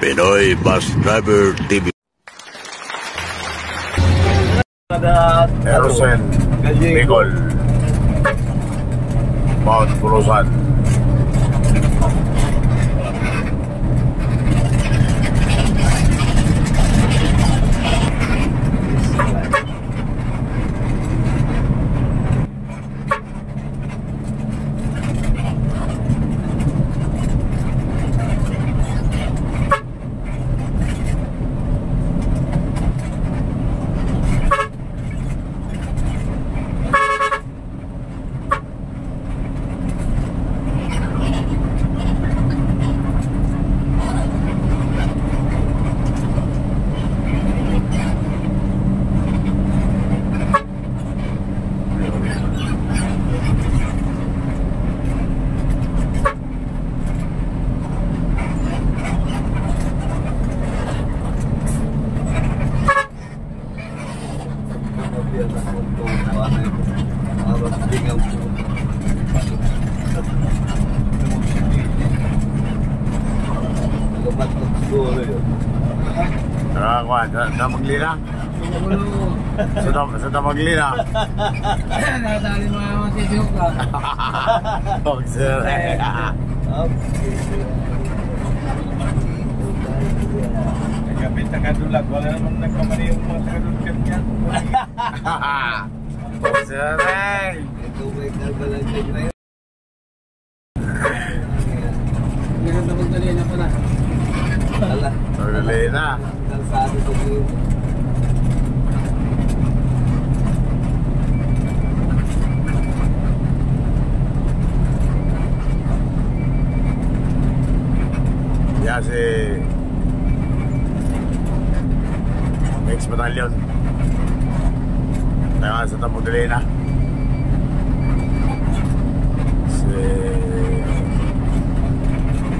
Pinoy Bus Driver TV. Erosen, Bicol, Mount Pulusan. Sa Maglina? Sa Maglina? Nasali mga masisiyok ka. Boxer eh. Nagkapit na kadulag. Wala naman nagkamali yung mga kadulag niya. Boxer eh. Ito may kalbalan dyan na yun. Meron na magdalina pala. Ala. Magdalina. Kalsado sa dito. Ya si Next Battalion. Tayo sa Magdalena. Si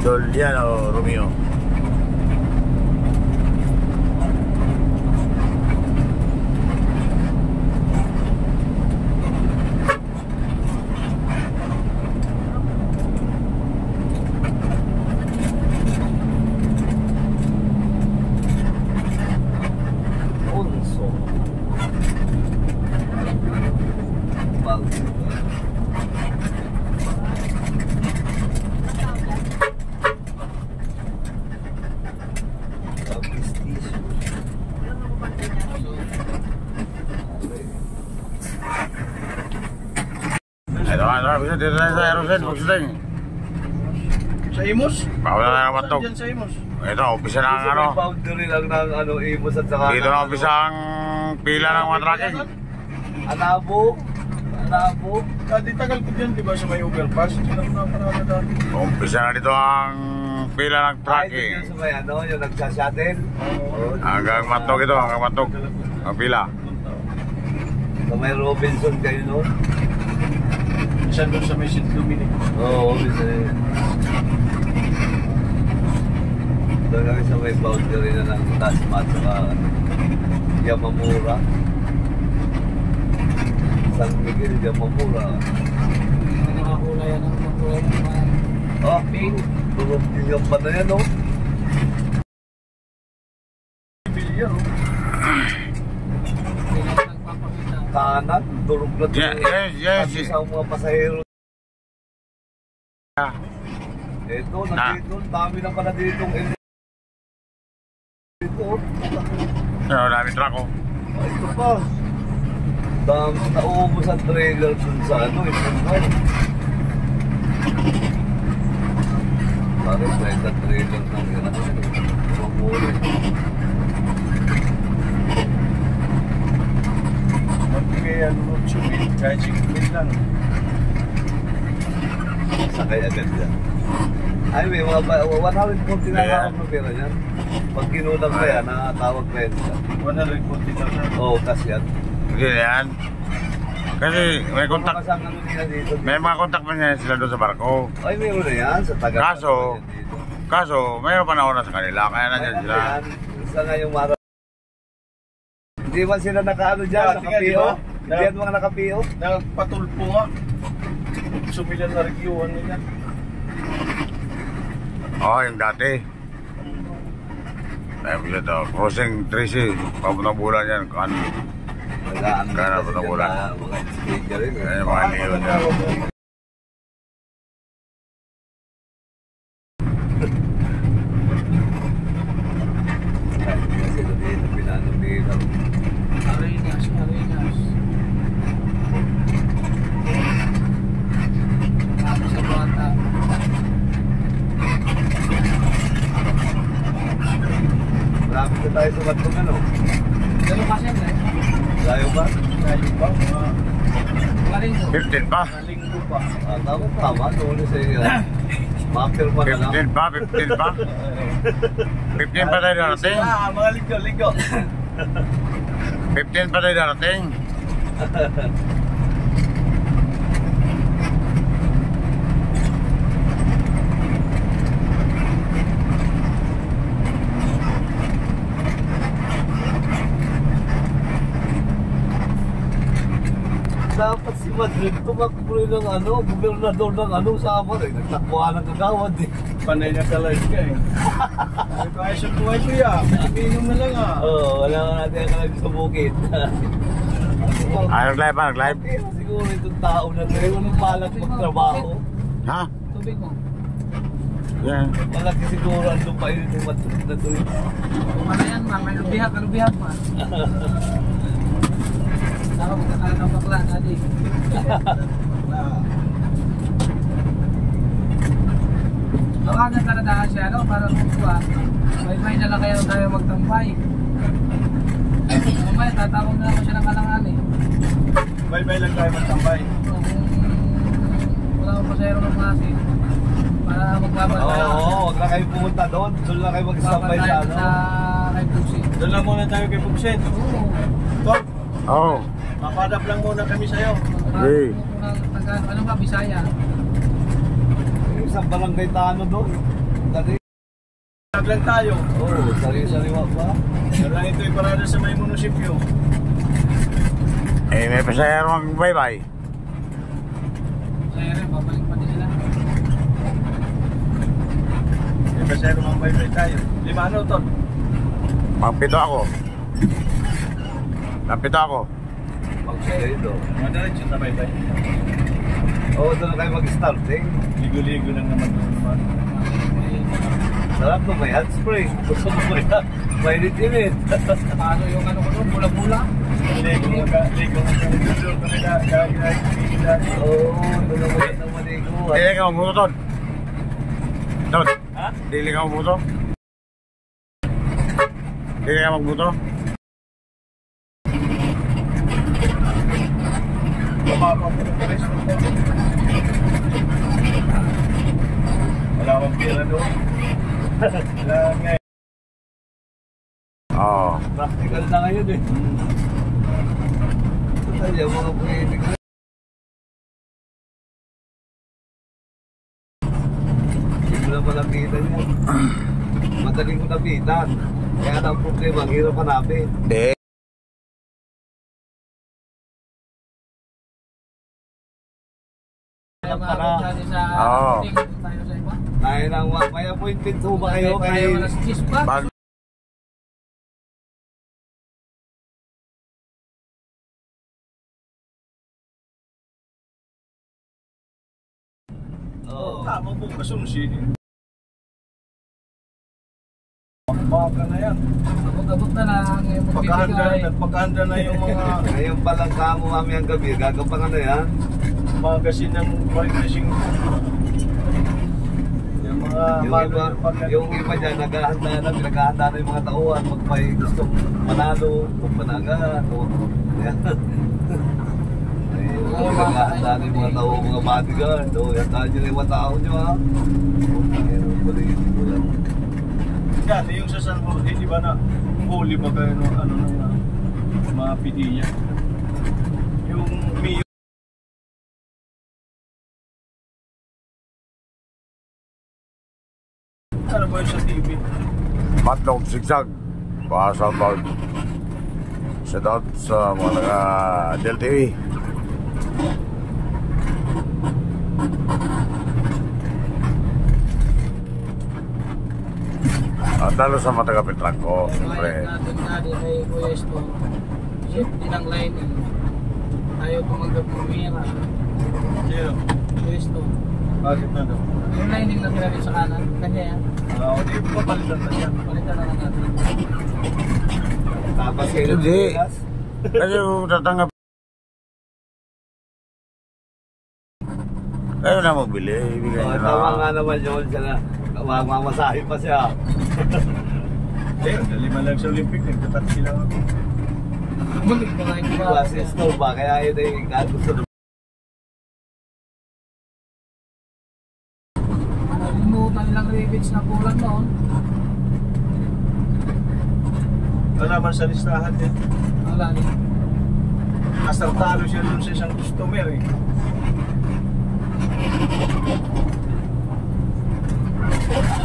Juliano Romeo. Bisa dito na sa Erosen, Pagsiting. Sa Imos? Bawala na naman ito. Diyan sa Imos. Ito, umpisa na ang ano. Boundary lang ng Imos at saka Dito na umpisa ang pila ng mga tracking. Anabo. Di tagal ko dyan, di ba sa may overpass? Diyan ako nakarada dati. Umpisa na dito ang pila ng tracking. Ay, sa may yung nagsashuttle. Hanggang Matog ito, hanggang Matog. Ang pila. Sa may Robinson kayo noon. Isa doon sa may St. Dominic. Oo, Robinson. Doon kami sa may boundary na ng Tasma at saka Yamamura. San Miguel, Yamamura. Nakakulay yan ang makulay naman. Oh, pink. Durog din yung pa na yan, no? Bilyar, oh. Kanan, durog na Yes. Kasi sa mga pasahero. Ito, nandito, dami na pala ditong dito. Ano, dami truck oh. Ito pa. Dami na uubos ang trailer dun sa ito. Parang sa trailer ng mamuli. Magbigay ano, sumit, kahit sigumit lang. Sakay agad yan. Ay, may mga 140 na ako ng pera yan. Pag kinulang pa yan, nakatawag pa yan. 140,000. Oo, kasi yan. Hindi yan. Kasi may kontak. Ano nila dito? May mga kontak pa niya sila doon sa barko. Ay, mayroon na yan. Sa taga. Kaso, mayroon pa na una sa kanila. Kaya nandiyan sila. Isa nga yung mara. Hindi man sila nakaano dyan, naka-PO. Hindi yan mga naka-PO. Nagpatulpo nga. Sumila na regiyon nila. Oo, yung dati. Tapos ito, crossing 3C, papuntang bulan yan. Nagaan Kaya na bulan. mga speaker rin. Yan yung mga leon niya. Kasi dito pinanong-pinang. Arenas. Tapos sa bata. Malapit na tayo sa Batong ano. Ganun kasi yan eh. Layo ba? Layo pa, mga Malinggo. 15 pa. Malinggo pa. Tama. Tuloy sa iyo. Mapper pa na lang. 15 pa. 15 pa tayo darating. Mga linggo. 15 pa tayo darating. Dapat si Madrid tumakbo ng gobernador ng Samar eh. Nagtakbuhan ng kagawad eh. Panay na sa live ka eh. Sabi ko, ay buhay ko ya. Minum na lang ah. Oo, wala ka natin ka lang sa bukid. Nag-live pa, nag-live. Siguro itong tao na ito, yung balak magtrabaho. Ha? Tubig mo. Yan. Malaki siguro ang lupain itong Madrid na ito. Ano yan ma? May lubihat ma. Saka magkakalat ng bakla natin. Tawagan ka na dahil siya, no? Para kukuha. May na lang kayo tayo magtampay. Mamaya, tatawag na ako siya ng kalangan eh. Bye-bye lang tayo magtambay. Kung wala akong pasayro ng masi. Para magbabantay. Oo, huwag na kayo pumunta doon. Doon lang kayo mag-stambay sa ano. Sa kay Pugsit. Doon lang muna tayo kay Pugsit. Oo. Top, Oo. mapadap lang muna kami sa'yo. Hey. Ano ba, Bisaya? Yung isang barangay Tano doon. Dati. Lang tayo. Oo, sari-sariwa pa. Kailangan ito iparada sa may munisipyo. Eh, may pasayaro ang bye-bye. Saya rin, babalik pa din sila. Kasi lumambay-bay tayo. 5 ano, Ton? Magpito ako. Napito ako. Mag-share ito. Madalit yung tabay-bay. Oo, doon na kayo mag-starting. Ligo-ligo lang naman. Sarap to, may hot spring. Gusto mo ba yan? May init-init. Paano yung ano ko doon, bula-bula? Ligo mo ka. Oo, doon na muna ng maligo. Dili ka magbuto, Ton. Ton. Ha? Dili ka magbuto. Dili ka magbuto. Wala akong pira doon. Wala nga. Oo. Practical na ngayon eh. Total yung mga pwede ko. Hindi mo na malapitan yun. Madaling ko napitan. Kaya na ang problema, ang hirap hanapin. Di. Kaya mga ako dyan sa Oo. tingin tayo sa iba. Tayo lang, may appointment ho ba kayo kay... Tayo alas 10 pa. Pag Oo. Tama po kasunsi. Baka na yan. Abot-abot na lang. Pagkahanda na yung mga... Ngayon palang kamo kami ang gabi, gagapangan na yan. Magasin ng 45. Yung mga Yung iba dyan, naghahanda na, pinaghahanda na yung mga tauhan. Magpay gustong manalo, kung panagahan, o... Yan. Naghahanda na yung mga tao, mga bodyguard. O, handa nyo na yung mga tao nyo, ha? Ayun, politiko ko lang. Dati yung sa San Jose, di ba na huli ba kayo mga pidiya? Yung mayor. Ano ba yun sa TV? Matlog sigsag. Shout out. Shout out sa mga Del TV. At lalo sa matagapit truck ko, siyempre. Bayad natin dati kay Kuya Stone. Safety ng lining. Ayaw tumanggap ng mira. Sino? Kuya Stone. Bakit na daw? Yung lining na ginamit sa kanan, kanya yan. O di papalitan na siya. Palitan na lang natin. Tapos kayo Hindi. Kasi kung tatanggap kayo na magbili, ibigay nyo Tama nga na. naman yun siya na. Mamasahe pa siya. Lima lang sa Olympic, nagtataksi lang ako. Balik na lang yung Kasi stove ba? Kaya yun ay gusto na. Limutan lang rivets na kulang noon. Wala man sa listahan din. Wala rin. Asartalo siya dun sa isang customer eh.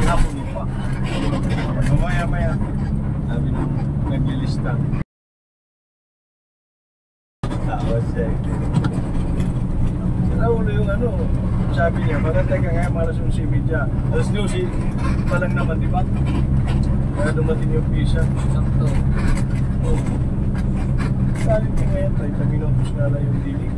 Hapon pa. Mamaya-maya. Sabi nung naglilista. Tapos siya. Sa ulo yung ano, sabi niya, magantay ka ngayon malas yung simidya. Alas 12 pa lang naman, di ba? Kaya dumating yung pisa. Sakto. Oh. Sabi niya ngayon, 30 minutos nga lang yung dilig.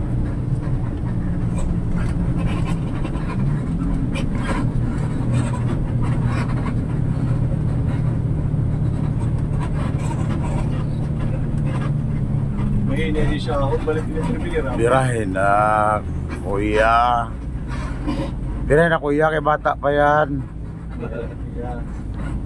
May hindi siya ako, balik din yung bira. Birahin na, kuya. Birahin na kuya, kay bata pa yan.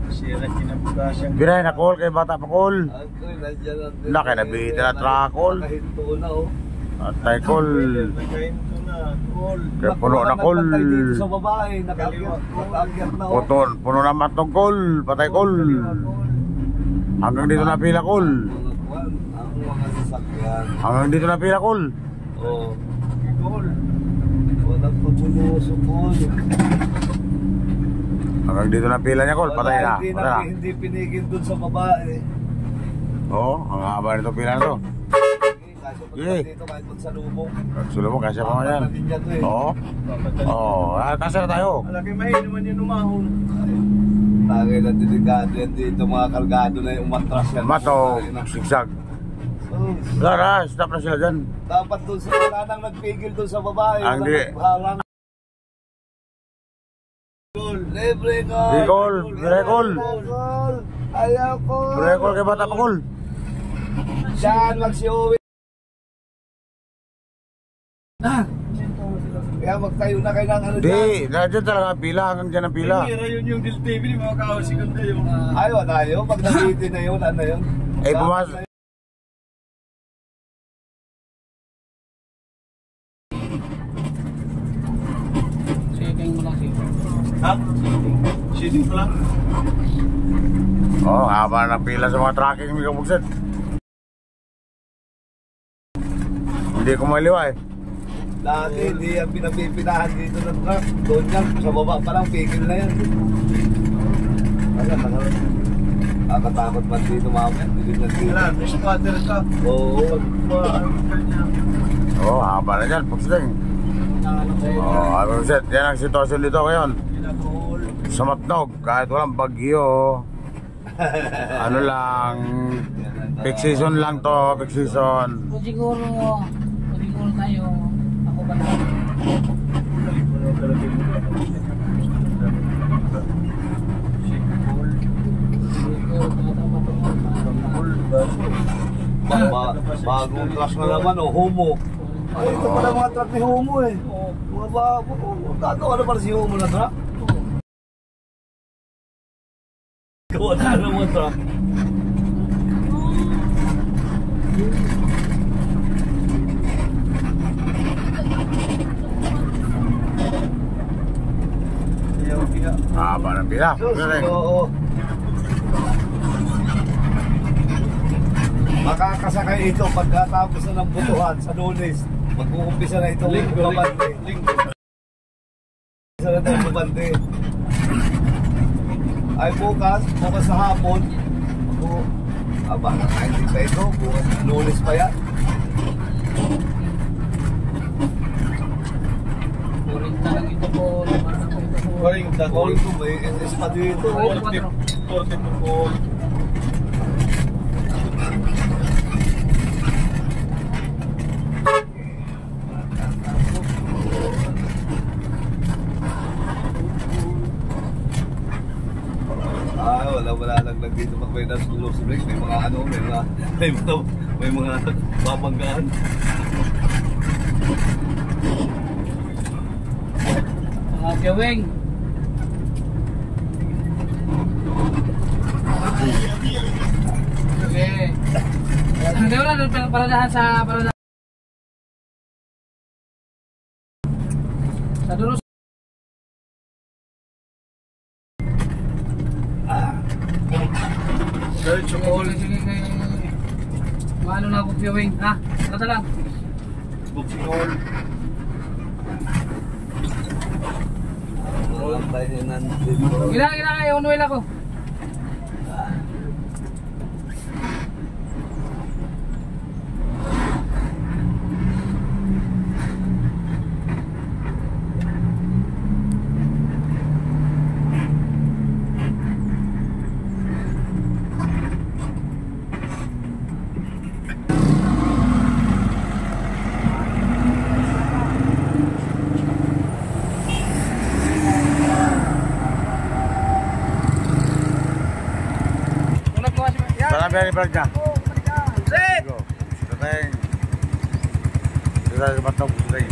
Sira kinabukasan. Birahin na call, kay bata pa call. Ako, nandiyan lang din. Laki na bita na trakol. Nakahinto na oh. At tayo call. Nagkahinto na, call. Kaya puno na call. Nagbantay dito sa babae, nakakyat na oh. Puno na matong call, patay call. Hanggang dito na pila call. Ang mga sasakyan. Hanggang dito na pila call. Oo. Call. Walang pagbulusok. Hanggang dito na pila niya call, patay na. Hindi Patay na. hindi pinigil dun sa babae. Oo, ang haba nito pila na to. Kaso pag Sige. dito kahit magsalubong. Sulo mo, kasya pa mo yan. Kapatid niya to eh. Oo. Oo, kasya na tayo. Alaki may naman yung umahon. Tagay na delikado yan dito, mga kargado na yung umatras yan. Mato, sigsag. Oh, Wala na, stop na sila dyan. dapat dun sa wala nang nagpigil dun sa babae. Ang Walang di. nagharang. Libre call. Di call, libre call. Call. Ayaw ko. Libre call kay bata pa call. Saan magsiuwi? Kaya magtayo na kayo ng ano dyan. Di, nandiyan talaga ang pila, hanggang dyan ang pila. Pila yun yung Del TV, mga kaosikan na yun. Ayaw na yun. Pag nabitin na yun, ano yun? Eh, bumas- Checking mo lang siya. Ha? Sitting pa lang. Oo, haba ng pila sa mga tracking mga kabugset. Hindi ko maliwa eh. Dati, hindi yan pinapipinahan dito ng truck. Doon yan, sa baba pa lang, pigil na yan. Nakakatakot man dito mamaya. Wala, may squatter ka. Oo. Ano ka niya? Oo, haba na dyan, pagsiting. Oo, kabugset, yan ang sitwasyon dito ngayon. Pinag-call. Sa Matnog, kahit walang bagyo. Ano lang, peak season lang to, peak season. Kung siguro tayo, ako ba na? Bagong truck na naman, oh, Homo. Ay, ito pala mga truck ni Homo eh. Mga bago. Gagawa na pala si Homo na truck. Gawa na naman truck. Haba ng pila. Oo. Makakasakay ito pagkatapos na ng butuhan sa Lunes. Mag-uumpisa na itong babante. Isa na itong babante. Ay bukas sa hapon. Aba, nakain pa ito. Bukas Lunes pa yan. Kuring lang ito po. Kuring Call ko, may NS pa dito. Kuring 4. 42 wala naglag dito pag may nasulo sa break. May mga ano, may mga babanggaan. Mga gawing. Okay. Hindi wala paradahan sa paradahan. Sa dulo. Search all. Maano na ako viewing, ha? Kata lang. Booking all. Walang tayo nandito. Gina, unuin ako. Very bad na. Go. Tatay. Tatay matang tatay.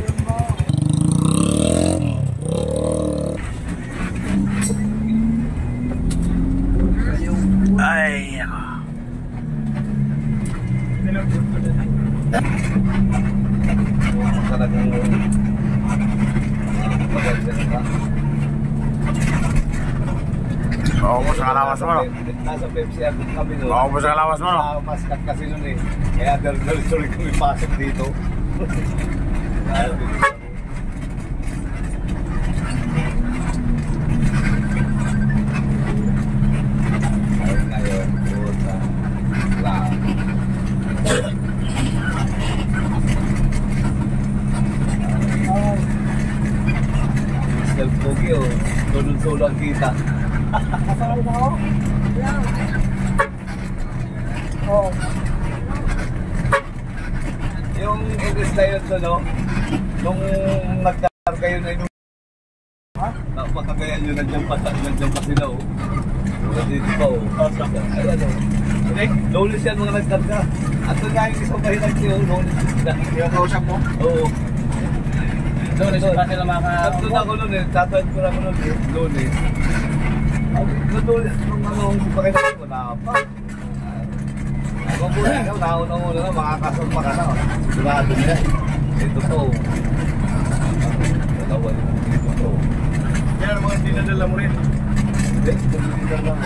Ay. Talagang Oo mo sa kalawas mo. Nasa Pepsi at kami doon. Oo mo sa kalawas mo. Maskat kasi nun eh. Kaya tuloy kami pasok dito. Ngayon, puta. Wow. Mr. Pogi o, tulong-tulong ang kita. Kasal mo ako? Oo. Yung English na yun, no? Nung nagkar kayo na yun, makagayan yun, nandiyan pa sila, oh. Nandito pa, oh. Ayan, oh. Lowless yan mga nagkarga. At doon nga yung isang pahinag niyo, lowless sila. Yung kausap mo? Oo. Doon pa sila Tatlo na ako nun eh. Tatawad ko lang nun eh. Lowless. Nung ano, pakinag ko, nakapag. Ako po na ikaw, nauna-una na, makakasama ka na. Sigurado niya. Ito po. Dalawa ito po. Yan ang mga dinadala mo rin. Hindi lang.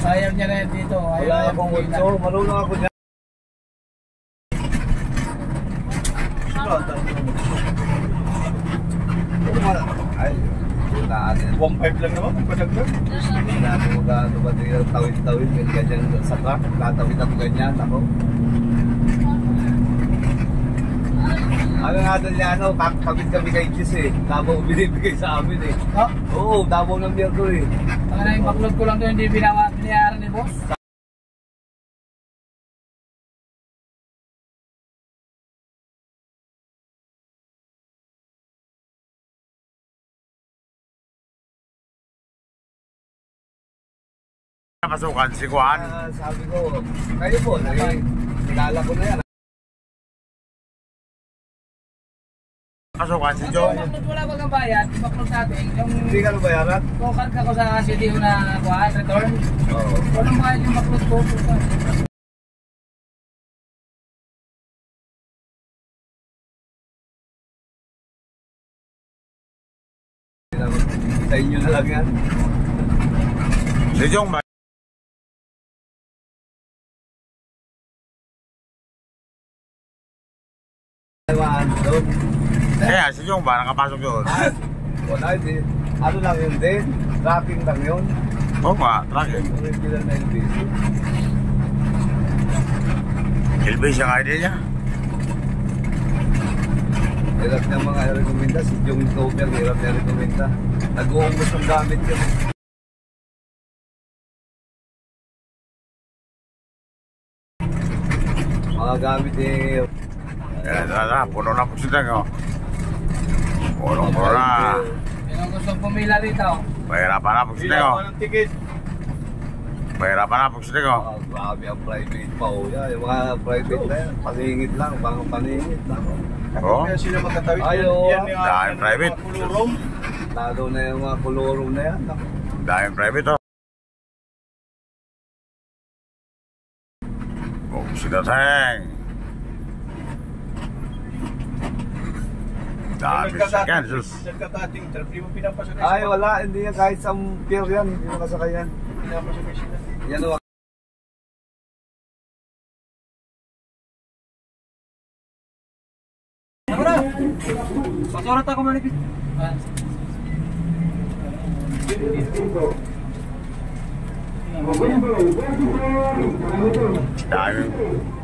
Ayaw niya rin dito. Wala akong utso. Marunong ako niya. Ay, naatin. 1.5 lang naman, magpadagdag. Natin mo gaano ba ito tawid-tawid, ganyan sa truck, tatawid ako ganyan, ako. Ano nga doon niya, ano, kapit kami kay Gis eh. Davao binibigay sa amin eh. Ha? Oo, Davao ng Miyerko eh. Ang na yung baklog ko lang doon, hindi binayaran ni boss. Pasukan si Juan. Sabi ko, kayo po, kilala ko na yan. Pasukan si Joe. Yung baklog wala bagang bayad, yung baklog natin, yung Hindi ka na bayaran? kung karga ko sa CDO na kuhaan, return. Oo. Walang bayad yung baklog ko. Sa inyo na lang yan. Si Jong ba? Taiwan, doon. Kaya si Jong ba nakapasok doon? Wala, hindi. Ano lang yun din? Tracking lang yun. Oo nga, truck eh. Regular na LBC. LBC ang idea niya. Hirap ng mga rekomenda. Si Jong Tober, hirap na rekomenda. Nag-uungos ng gamit yun. magamit eh. Puno na po sila ko. Puno na. Yan ang gusto pumila rito. Pahirapan na po sila ko. Bilang ng ticket. Pahirapan na po sila ko. Grabe ang private pa oh. Yan, yung mga private na yan. Paningit lang, bang paningit lang. Oh. Kaya sila magkatawid. Ayaw. Yan yung Dahil mga private. kulurong. Lalo na yung mga kulurong na yan. Dahil private oh. Oh, sila tayong. Dami sakyan, sus. Nagkatating trip, di mo pinapasakay Ay, wala. Hindi yan. Kahit sa pier yan. Hindi nakasakay yan. Pinapasakay sila. Yan o. Pasurat ako manipit.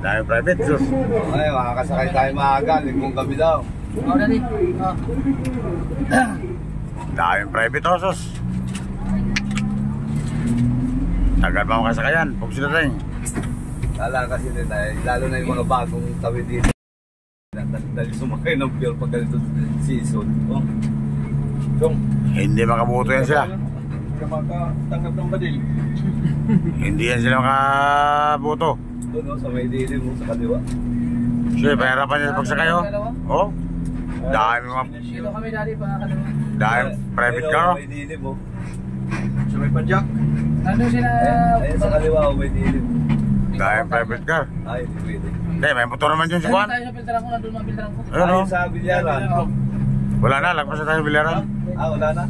Dami private, sus. Ay, makakasakay tayo maaga. Lingkong gabi daw. Oh, dali. Oh. Dami private oh, sus. Tagal pa ako kasakayan, pag sila tayong. Lala kasi din tayo. Lalo na yung mga bagong tawid dito. Dahil sumakay ng pier pag ganito season. Oh. Dong. Hindi makabuto yan sila. Hindi ka makatanggap ng badil. Hindi yan sila makabuto. Doon no, sa may dilim mo, sa kaliwa. Sige, pahirapan niya sa pagsakay oh. Oh, dami mga, Dito kami dali pa kaliwa. dami private car oh. May dilim mo. Sa may padyak. Nandun sila. Ayun sa kaliwa, may dilim. Dami private car. Ay, hindi pwede. Hindi, may motor naman dyan si Nandun Juan. tayo sa filteran ko, nandun mga filteran ko. Ayun oh. Ayun sa Bilyaran. Wala na, lagpas na tayo sa Biliran. Ah, wala na?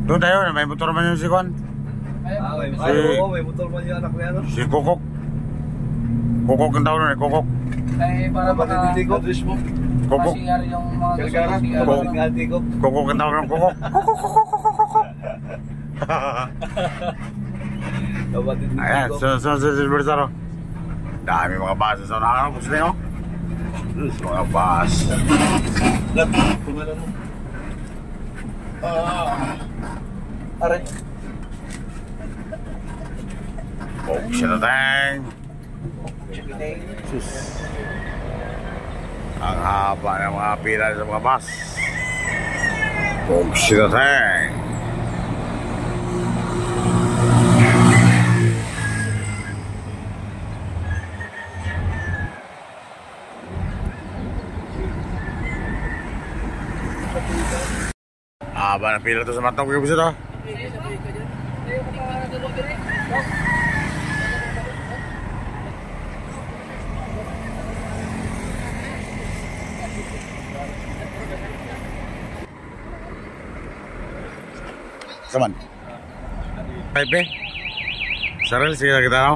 Doon tayo, may motor naman yun si Juan. Ah, may, Si- oo, may motor man yung anak niya, no? Si Kukok. Kukok ang tawag nun eh, Kukok. Ay, para Kapatid ni Tico. Address mo. Kukok. Masiyar yung mga Galgara? CR. Kapatid nga, Tico. Kukok ang tawag ng Kukok. Kapatid ni Ayan, Tico. sunod sa Silverstar oh. Dami mga bus sa unahan oh, gusto niyo oh. Mga bus. Lat, pangalan mo. Aray. Oh, siya na tayong. Sus. Ang haba ng mga pila sa mga bus. Oh, siya na tayong. Haba ng pila to sa matang ko to. Saman. Pepe. Sarel sige kita no.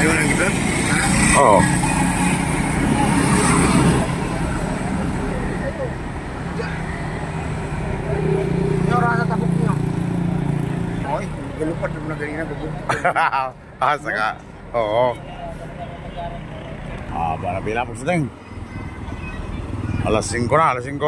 Ayo nang kita. Oh. Galupad na galing na bubog. Saka. Oo. Ba na pila po sa ting. Alas 5 na, alas 5.